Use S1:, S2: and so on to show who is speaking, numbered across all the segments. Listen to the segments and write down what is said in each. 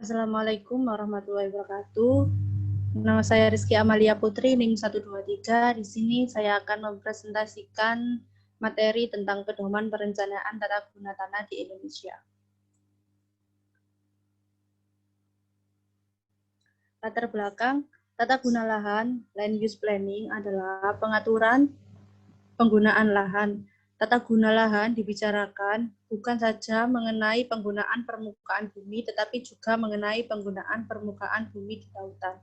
S1: Assalamualaikum warahmatullahi wabarakatuh. Nama saya Rizky Amalia Putri, NIM 123. Di sini saya akan mempresentasikan materi tentang pedoman perencanaan tata guna tanah di Indonesia. Latar belakang, tata guna lahan, land use planning adalah pengaturan penggunaan lahan. Tata guna lahan dibicarakan bukan saja mengenai penggunaan permukaan bumi, tetapi juga mengenai penggunaan permukaan bumi di lautan.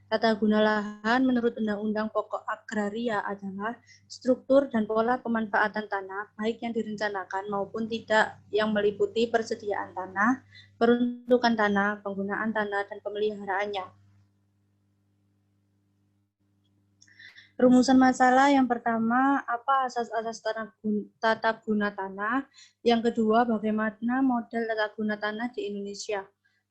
S1: Tata guna lahan menurut Undang-Undang Pokok Agraria adalah struktur dan pola pemanfaatan tanah, baik yang direncanakan maupun tidak, yang meliputi persediaan tanah, peruntukan tanah, penggunaan tanah, dan pemeliharaannya. Rumusan masalah yang pertama, apa asas-asas tata guna tanah? Yang kedua, bagaimana model tata guna tanah di Indonesia?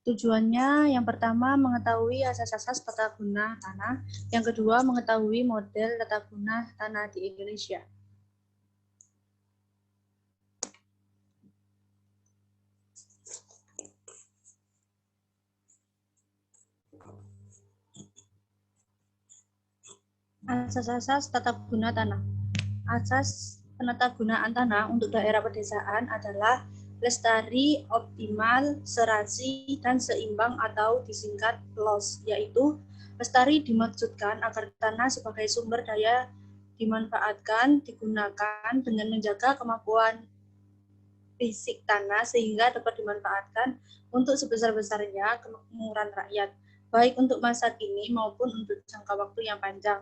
S1: Tujuannya yang pertama mengetahui asas-asas tata guna tanah, yang kedua mengetahui model tata guna tanah di Indonesia. Asas-asas tata guna tanah. Asas penatagunaan tanah untuk daerah pedesaan adalah lestari, optimal, serasi, dan seimbang atau disingkat LOS, yaitu lestari dimaksudkan agar tanah sebagai sumber daya dimanfaatkan, digunakan dengan menjaga kemampuan fisik tanah sehingga dapat dimanfaatkan untuk sebesar-besarnya kemakmuran rakyat, baik untuk masa kini maupun untuk jangka waktu yang panjang.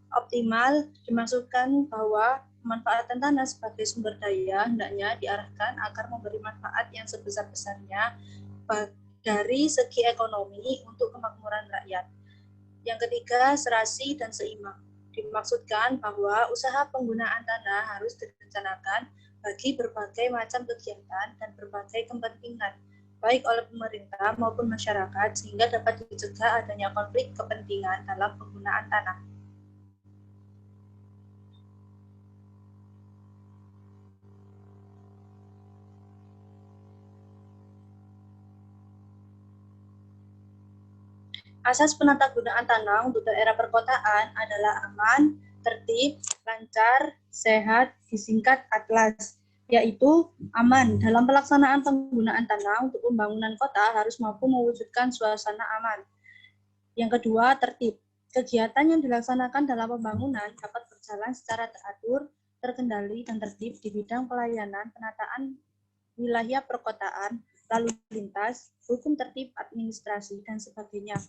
S1: Optimal dimaksudkan bahwa pemanfaatan tanah sebagai sumber daya hendaknya diarahkan agar memberi manfaat yang sebesar-besarnya dari segi ekonomi untuk kemakmuran rakyat. Yang ketiga, serasi dan seimbang. Dimaksudkan bahwa usaha penggunaan tanah harus direncanakan bagi berbagai macam kegiatan dan berbagai kepentingan, baik oleh pemerintah maupun masyarakat, sehingga dapat dicegah adanya konflik kepentingan dalam penggunaan tanah. Asas penatagunaan tanah untuk daerah perkotaan adalah aman, tertib, lancar, sehat, disingkat ATLAS, yaitu aman. Dalam pelaksanaan penggunaan tanah untuk pembangunan kota harus mampu mewujudkan suasana aman. Yang kedua, tertib. Kegiatan yang dilaksanakan dalam pembangunan dapat berjalan secara teratur, terkendali, dan tertib di bidang pelayanan, penataan wilayah perkotaan, lalu lintas, hukum tertib, administrasi, dan sebagainya.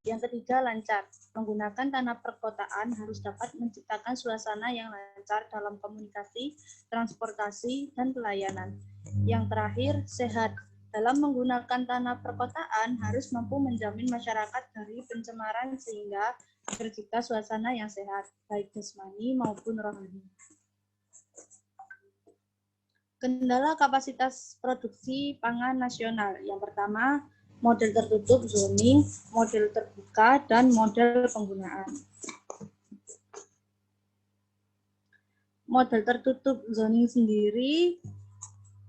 S1: Yang ketiga, lancar. Menggunakan tanah perkotaan harus dapat menciptakan suasana yang lancar dalam komunikasi, transportasi, dan pelayanan. Yang terakhir, sehat. Dalam menggunakan tanah perkotaan harus mampu menjamin masyarakat dari pencemaran sehingga tercipta suasana yang sehat, baik jasmani maupun rohani. Kendala kapasitas produksi pangan nasional. Yang pertama, model tertutup zoning, model terbuka, dan model penggunaan. Model tertutup zoning sendiri,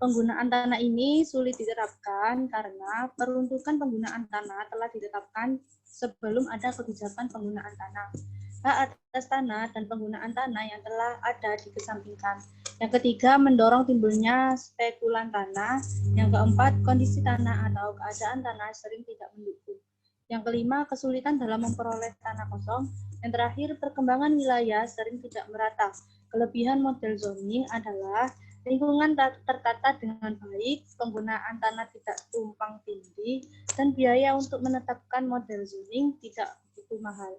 S1: penggunaan tanah ini sulit diterapkan karena peruntukan penggunaan tanah telah ditetapkan sebelum ada kebijakan penggunaan tanah. Hak atas tanah dan penggunaan tanah yang telah ada dikesampingkan. Yang ketiga, mendorong timbulnya spekulan tanah. Yang keempat, kondisi tanah atau keadaan tanah sering tidak mendukung. Yang kelima, kesulitan dalam memperoleh tanah kosong. Yang terakhir, perkembangan wilayah sering tidak merata. Kelebihan model zoning adalah lingkungan tertata dengan baik, penggunaan tanah tidak tumpang tindih, dan biaya untuk menetapkan model zoning tidak begitu mahal.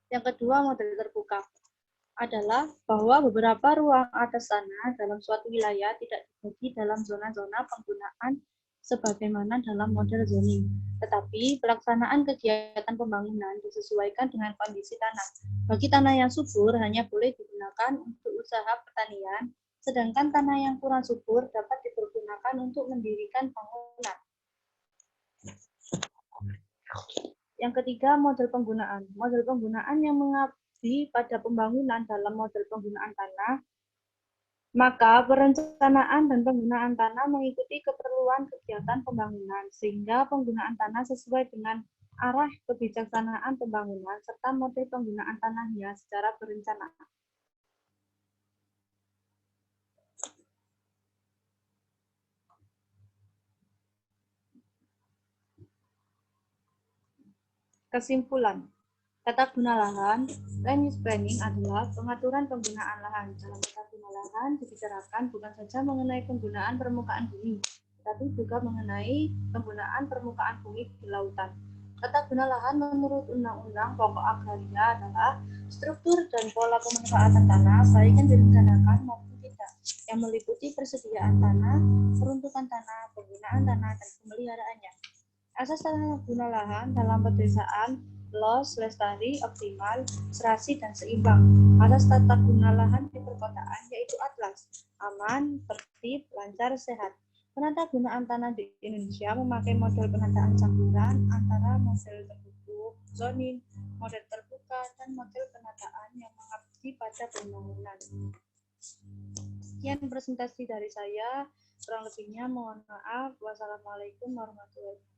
S1: Yang kedua, model terbuka adalah bahwa beberapa ruang atas tanah dalam suatu wilayah tidak dibagi dalam zona-zona penggunaan sebagaimana dalam model zoning. Tetapi pelaksanaan kegiatan pembangunan disesuaikan dengan kondisi tanah. Bagi tanah yang subur hanya boleh digunakan untuk usaha pertanian, sedangkan tanah yang kurang subur dapat dipergunakan untuk mendirikan bangunan. Yang ketiga, model penggunaan. Model penggunaan yang mengabdi pada pembangunan dalam model penggunaan tanah Maka perencanaan dan penggunaan tanah mengikuti keperluan kegiatan pembangunan, sehingga penggunaan tanah sesuai dengan arah kebijaksanaan pembangunan serta model penggunaan tanahnya secara berencana. Kesimpulan, tata guna lahan, land use planning adalah pengaturan penggunaan lahan. Dalam tata guna lahan dibicarakan bukan saja mengenai penggunaan permukaan bumi, tetapi juga mengenai penggunaan permukaan bumi di lautan. Tata guna lahan menurut Undang-Undang Pokok Agraria adalah struktur dan pola pemanfaatan tanah, baik yang direncanakan maupun tidak, yang meliputi persediaan tanah, peruntukan tanah, penggunaan tanah, dan pemeliharaannya. Asas tata guna lahan dalam pedesaan, luas, lestari, optimal, serasi, dan seimbang. Asas tata guna lahan di perkotaan yaitu atlas, aman, tertib, lancar, sehat. Penata gunaan tanah di Indonesia memakai model penataan campuran antara model tertutup, zoning, model terbuka, dan model penataan yang mengabdi pada pembangunan. Sekian presentasi dari saya. Kurang lebihnya mohon maaf. Wassalamualaikum warahmatullahi wabarakatuh.